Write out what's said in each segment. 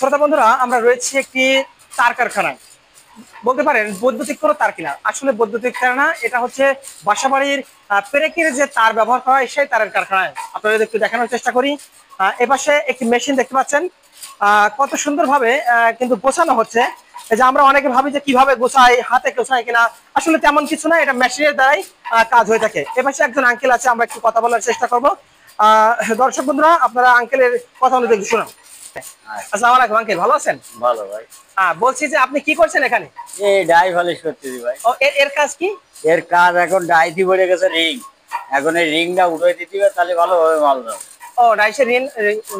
শ্রোতা বন্ধুরা, আমরা রয়েছি একটি তার কারখানায়। বলতে পারেন বৈদ্যুতিক কোনো তার কিনা, আসলে বৈদ্যুতিক তার না, এটা হচ্ছে বাসাবাড়ির পেরেকের যে তার ব্যবহার করা হয় সেই তারের কারখানায়। আপনাদের একটু দেখানোর চেষ্টা করি। এপাশে একটি মেশিন দেখতে পাচ্ছেন, কত সুন্দরভাবে কিন্তু গোছানো হচ্ছে। এই যে আমরা অনেকে ভাবি যে কিভাবে গোছাই, হাতে গোছাই কিনা, আসলে তেমন কিছু না, এটা মেশিনের দ্বারাই কাজ হয়ে থাকে। এপাশে একজন আঙ্কেল আছে, আমরা একটু কথা বলার চেষ্টা করবো। দর্শক বন্ধুরা, আপনারা আঙ্কেলের কথা অনুযায়ী শুনুন। আসসালামু আলাইকুম আঙ্কেল, ভালো আছেন? ভালো ভাই। বলছি যে আপনি কি করছেন এখানে? এই ডাই পলিশ করতেছি ভাই। ও, এর কাজ কি? এর কাজ এখন ডাইতি পড়ে গেছে রিং। এখন এই রিংটা উঠে দিতে হবে, তাহলে ভালো হবে মাল যাবে। ও, ডাইসের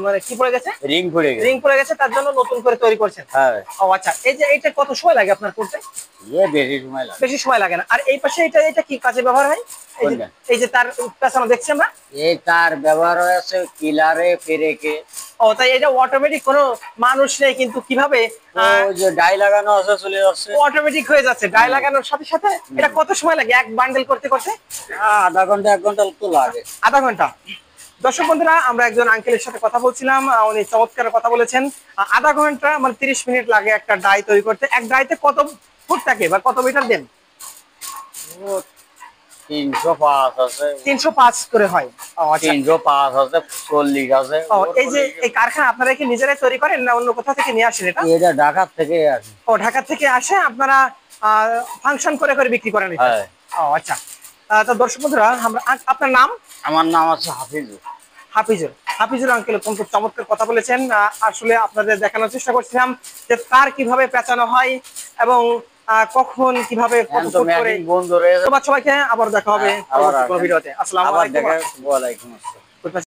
মানে কি পড়ে গেছে? রিং পড়ে গেছে। রিং পড়ে গেছে, তার জন্য নতুন করে তৈরি করছেন। হ্যাঁ। ও আচ্ছা, এই যে এটা কত সময় লাগে আপনার করতে? বেশি সময় লাগে। বেশি সময় লাগে না। আর এই পাশে এটা এটা কি কাজে ব্যবহার হয়? এই যে তার পেছনে দেখছি আমরা। এই তার ব্যবহার হয়েছে কিলারে, পেরেকে। ও, তাই এটা অটোমেটিক, কোনো মানুষ নেই কিন্তু কিভাবে ওই যে ডাই লাগানো আছে চলে যাচ্ছে, অটোমেটিক হয়ে যাচ্ছে ডাই লাগানোর সাথে সাথে। এটা কত সময় লাগে এক বান্ডেল করতে করতে? আধা ঘন্টা 1 ঘন্টা তো লাগে। আধা ঘন্টা। দর্শক বন্ধুরা, আমরা একজন আঙ্কেলের সাথে কথা বলছিলাম, উনি চমৎকার কথা বলেছেন। আধা ঘন্টা মানে 30 মিনিট লাগে একটা ডাই তৈরি করতে। এক ডাইতে কত ফুট থাকে বা কত মিটার দেন? 305 আছে, 305 করে হয়। ও আচ্ছা, 305 আছে, 40 আছে। ও এই যে এই কারখানা আপনারা কি নিজেরাই তৈরি করেন না অন্য কোথা থেকে নিয়ে আসেন এটা? এটা ঢাকা থেকে আসে। ও, ঢাকা থেকে আসে, আপনারা ফাংশন করে করে বিক্রি করেন এটা? হ্যাঁ। ও আচ্ছা। তো দর্শক বন্ধুরা, আমরা আপনার নাম? আমার নাম আছে হাফিজুর। হাফিজুর। হাফিজুর আঙ্কেল খুব চমৎকার কথা বলেছেন। আসলে আপনাদের দেখানোর চেষ্টা করছিলাম যে তার কিভাবে পেঁচানো হয় এবং কখন কিভাবে কত ফুট করে। বন্ধ রয়েছে। ধন্যবাদ সবাইকে, আবার দেখা হবে পরবর্তী কোনো ভিডিওতে। আসসালামু আলাইকুম। ওয়ালাইকুম আসসালাম।